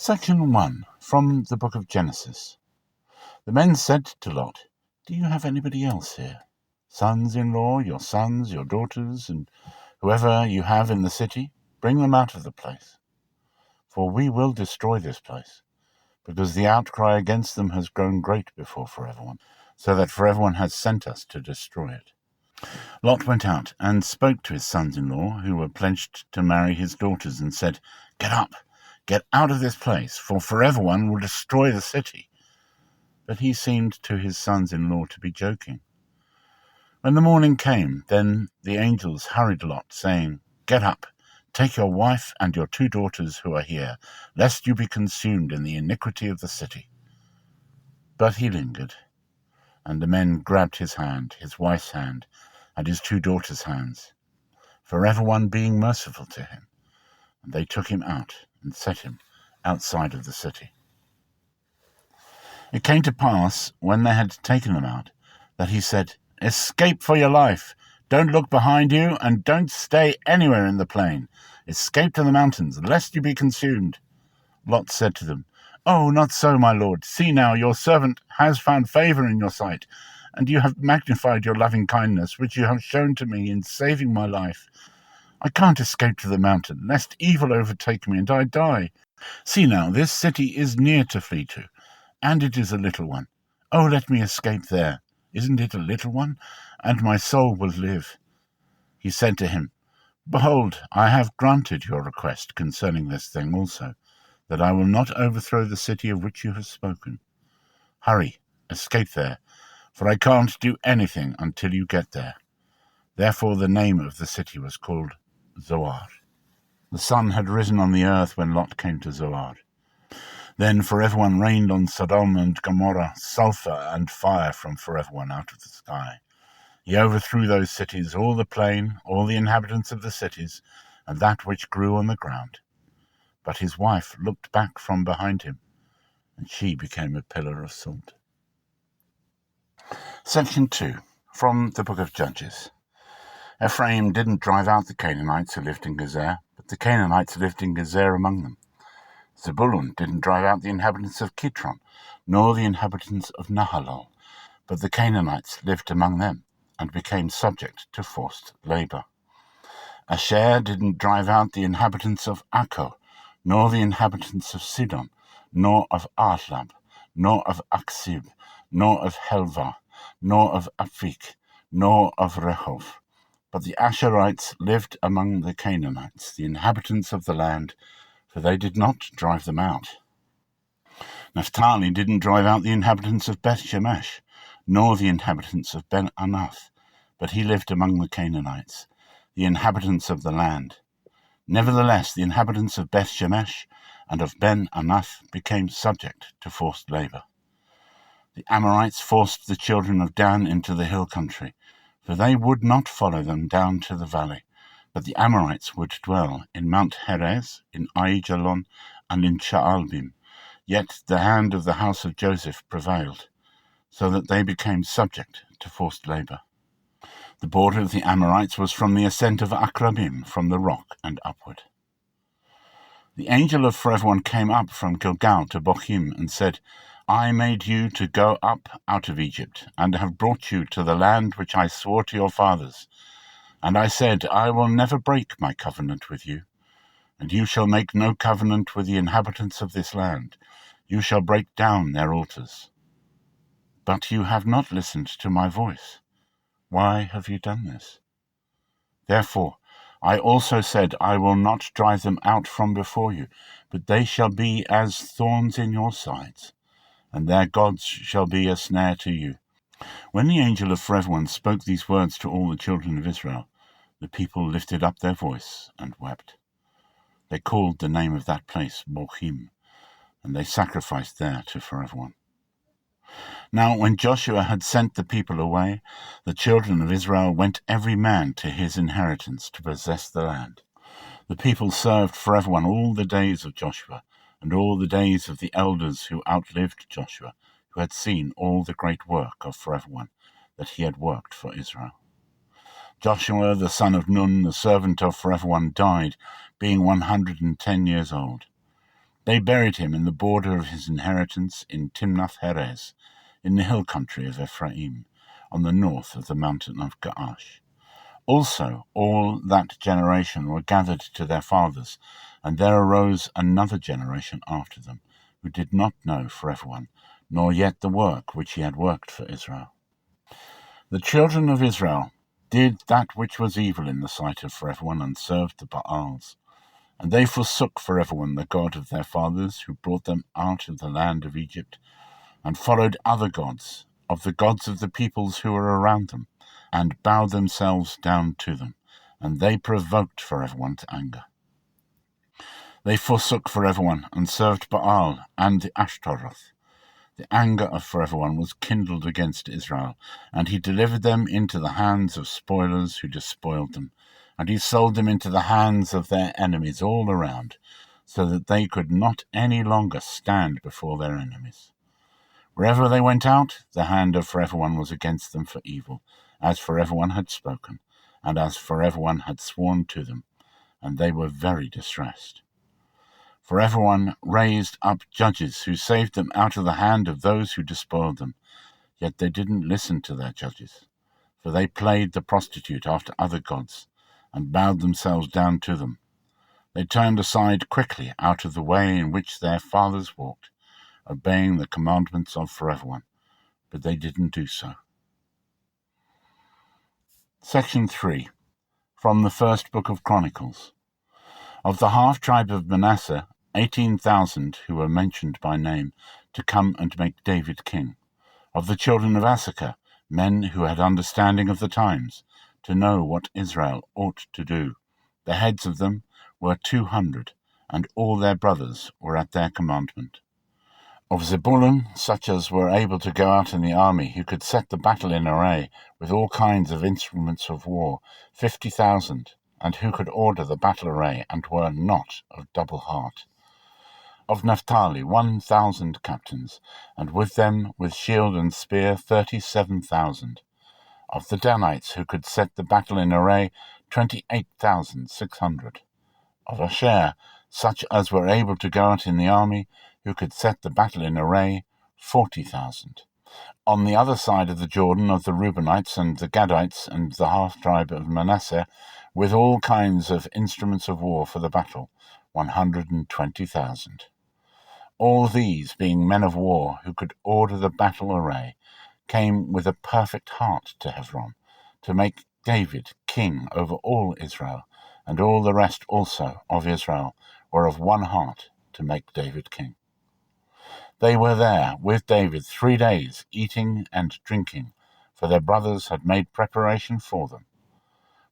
Section 1 from the book of Genesis. The men said to Lot, "Do you have anybody else here? Sons-in-law, your sons, your daughters, and whoever you have in the city, bring them out of the place. For we will destroy this place, because the outcry against them has grown great before everyone, so that everyone has sent us to destroy it." Lot went out and spoke to his sons-in-law, who were pledged to marry his daughters, and said, "Get up, get out of this place, for everyone will destroy the city." But he seemed to his sons-in-law to be joking. When the morning came, then the angels hurried Lot, saying, "Get up, take your wife and your 2 daughters who are here, lest you be consumed in the iniquity of the city." But he lingered, and the men grabbed his hand, his wife's hand, and his 2 daughters' hands, for everyone being merciful to him. And they took him out and set him outside of the city. It came to pass, when they had taken them out, that he said, "Escape for your life. Don't look behind you, and don't stay anywhere in the plain. Escape to the mountains, lest you be consumed." Lot said to them, "Oh, not so, my lord. See now, your servant has found favor in your sight, and you have magnified your loving kindness, which you have shown to me in saving my life. I can't escape to the mountain, lest evil overtake me and I die. See now, this city is near to flee to, and it is a little one. Oh, let me escape there. Isn't it a little one? And my soul will live." He said to him, "Behold, I have granted your request concerning this thing also, that I will not overthrow the city of which you have spoken. Hurry, escape there, for I can't do anything until you get there." Therefore the name of the city was called Zoar. The sun had risen on the earth when Lot came to Zoar. Then everyone rained on Sodom and Gomorrah sulfur and fire from everyone out of the sky. He overthrew those cities, all the plain, all the inhabitants of the cities, and that which grew on the ground. But his wife looked back from behind him, and she became a pillar of salt. Section 2 from the book of Judges. Ephraim didn't drive out the Canaanites who lived in Gezer, but the Canaanites lived in Gezer among them. Zebulun didn't drive out the inhabitants of Kitron, nor the inhabitants of Nahalol, but the Canaanites lived among them, and became subject to forced labor. Asher didn't drive out the inhabitants of Akko, nor the inhabitants of Sidon, nor of Ahlab, nor of Aksib, nor of Helva, nor of Aphik, nor of Rehob. But the Asherites lived among the Canaanites, the inhabitants of the land, for they did not drive them out. Naphtali didn't drive out the inhabitants of Beth Shemesh, nor the inhabitants of Ben Anath, but he lived among the Canaanites, the inhabitants of the land. Nevertheless, the inhabitants of Beth Shemesh and of Ben Anath became subject to forced labor. The Amorites forced the children of Dan into the hill country, for they would not follow them down to the valley. But the Amorites would dwell in Mount Heres, in Aijalon, and in Shaalbim. Yet the hand of the house of Joseph prevailed, so that they became subject to forced labor. The border of the Amorites was from the ascent of Akrabim, from the rock and upward. The angel of everyone came up from Gilgal to Bochim and said, "I made you to go up out of Egypt, and have brought you to the land which I swore to your fathers. And I said, I will never break my covenant with you, and you shall make no covenant with the inhabitants of this land. You shall break down their altars. But you have not listened to my voice. Why have you done this? Therefore I also said, I will not drive them out from before you, but they shall be as thorns in your sides, and their gods shall be a snare to you." When the angel of everyone spoke these words to all the children of Israel, the people lifted up their voice and wept. They called the name of that place Bochim, and they sacrificed there to everyone. Now when Joshua had sent the people away, the children of Israel went every man to his inheritance to possess the land. The people served everyone all the days of Joshua, and all the days of the elders who outlived Joshua, who had seen all the great work of everyone that he had worked for Israel. Joshua the son of Nun, the servant of everyone, died, being 110 years old. They buried him in the border of his inheritance in Timnath-Heres, in the hill country of Ephraim, on the north of the mountain of Gaash. Also all that generation were gathered to their fathers, and there arose another generation after them, who did not know for everyone, nor yet the work which he had worked for Israel. The children of Israel did that which was evil in the sight of for everyone, and served the Baals. And they forsook for everyone the God of their fathers, who brought them out of the land of Egypt, and followed other gods, of the gods of the peoples who were around them, and bowed themselves down to them, and they provoked for everyone to anger. They forsook for everyone, and served Baal and the Ashtaroth. The anger of for everyone was kindled against Israel, and he delivered them into the hands of spoilers who despoiled them, and he sold them into the hands of their enemies all around, so that they could not any longer stand before their enemies. Wherever they went out, the hand of for everyone was against them for evil, as for everyone had spoken, and as for everyone had sworn to them, and they were very distressed. For everyone raised up judges who saved them out of the hand of those who despoiled them. Yet they didn't listen to their judges, for they played the prostitute after other gods, and bowed themselves down to them. They turned aside quickly out of the way in which their fathers walked, obeying the commandments of for everyone, but they didn't do so. Section 3, from the first book of Chronicles. Of the half-tribe of Manasseh, 18,000 who were mentioned by name to come and make David king. Of the children of Issachar, men who had understanding of the times, to know what Israel ought to do. The heads of them were 200, and all their brothers were at their commandment. Of Zebulun, such as were able to go out in the army, who could set the battle in array, with all kinds of instruments of war, 50,000, and who could order the battle array, and were not of double heart. Of Naphtali 1,000 captains, and with them with shield and spear 37,000. Of the Danites who could set the battle in array 28,600. Of Asher, such as were able to go out in the army, who could set the battle in array 40,000. On the other side of the Jordan, of the Reubenites and the Gadites and the half-tribe of Manasseh, with all kinds of instruments of war for the battle, 120,000. All these, being men of war who could order the battle array, came with a perfect heart to Hebron, to make David king over all Israel, and all the rest also of Israel were of one heart to make David king. They were there with David 3 days, eating and drinking, for their brothers had made preparation for them.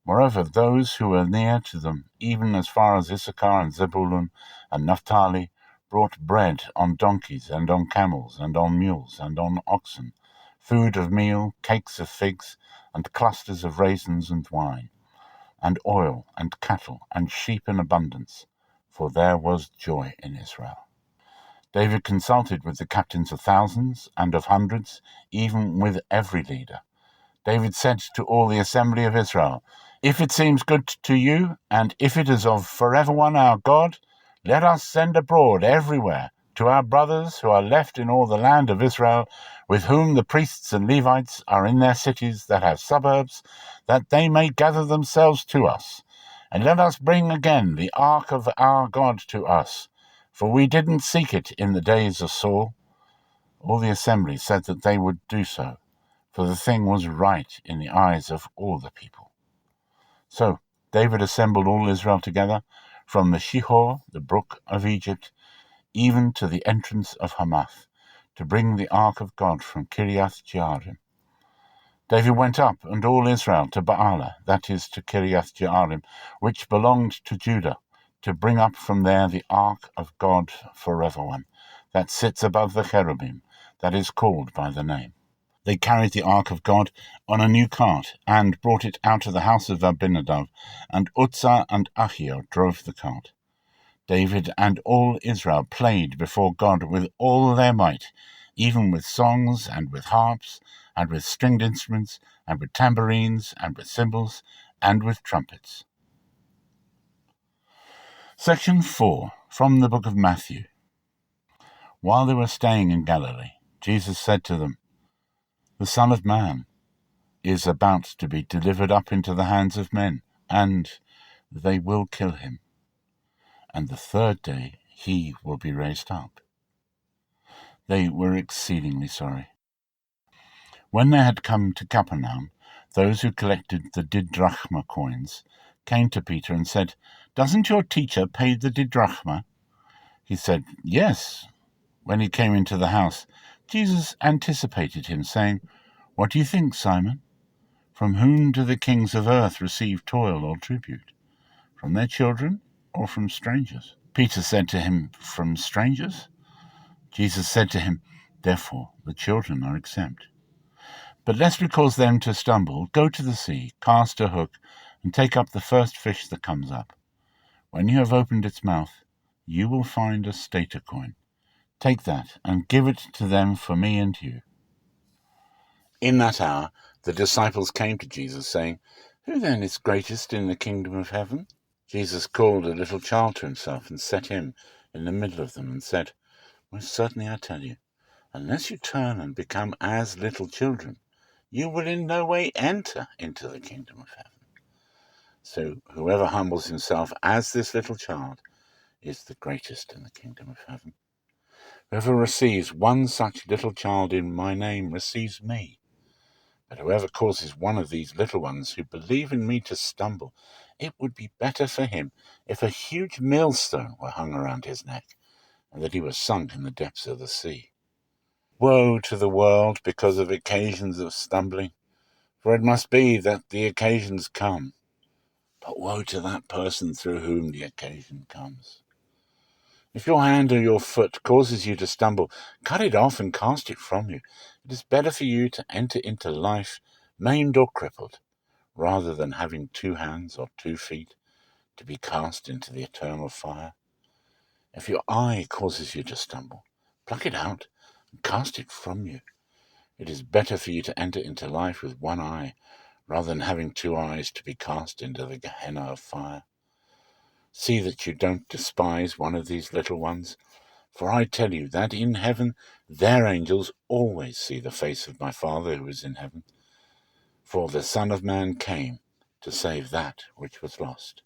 Moreover, those who were near to them, even as far as Issachar and Zebulun and Naphtali, brought bread on donkeys and on camels and on mules and on oxen, food of meal, cakes of figs, and clusters of raisins and wine, and oil and cattle and sheep in abundance, for there was joy in Israel. David consulted with the captains of thousands and of hundreds, even with every leader. David said to all the assembly of Israel, "If it seems good to you, and if it is of for everyone our God, let us send abroad everywhere to our brothers who are left in all the land of Israel, with whom the priests and Levites are in their cities that have suburbs, that they may gather themselves to us. And let us bring again the ark of our God to us, for we didn't seek it in the days of Saul." All the assembly said that they would do so, for the thing was right in the eyes of all the people. So David assembled all Israel together, from the Shihor, the brook of Egypt, even to the entrance of Hamath, to bring the ark of God from Kiriath Jearim. David went up, and all Israel, to Baalah, that is, to Kiriath Jearim, which belonged to Judah, to bring up from there the ark of God for everyone, that sits above the cherubim, that is called by the name. They carried the ark of God on a new cart, and brought it out of the house of Abinadab, and Uzzah and Ahio drove the cart. David and all Israel played before God with all their might, even with songs, and with harps, and with stringed instruments, and with tambourines, and with cymbals, and with trumpets. Section 4, from the book of Matthew. While they were staying in Galilee, Jesus said to them, "The Son of Man is about to be delivered up into the hands of men, and they will kill him. And the third day he will be raised up." They were exceedingly sorry. When they had come to Capernaum, those who collected the didrachma coins came to Peter and said, "Doesn't your teacher pay the didrachma?" He said, "Yes." When he came into the house, Jesus anticipated him, saying, "What do you think, Simon? From whom do the kings of earth receive toil or tribute? From their children or from strangers?" Peter said to him, "From strangers." Jesus said to him, "Therefore the children are exempt. But lest we cause them to stumble, go to the sea, cast a hook, and take up the first fish that comes up. When you have opened its mouth, you will find a stater coin. Take that and give it to them for me and you." In that hour the disciples came to Jesus, saying, "Who then is greatest in the kingdom of heaven?" Jesus called a little child to himself and set him in the middle of them and said, "Most certainly I tell you, unless you turn and become as little children, you will in no way enter into the kingdom of heaven. So whoever humbles himself as this little child is the greatest in the kingdom of heaven. Whoever receives one such little child in my name receives me. But whoever causes one of these little ones who believe in me to stumble, it would be better for him if a huge millstone were hung around his neck, and that he was sunk in the depths of the sea. Woe to the world because of occasions of stumbling, for it must be that the occasions come. But woe to that person through whom the occasion comes. If your hand or your foot causes you to stumble, cut it off and cast it from you. It is better for you to enter into life maimed or crippled, rather than having 2 hands or 2 feet to be cast into the eternal fire. If your eye causes you to stumble, pluck it out and cast it from you. It is better for you to enter into life with 1 eye, rather than having 2 eyes to be cast into the Gehenna of fire. See that you don't despise one of these little ones, for I tell you that in heaven their angels always see the face of my Father who is in heaven. For the Son of Man came to save that which was lost."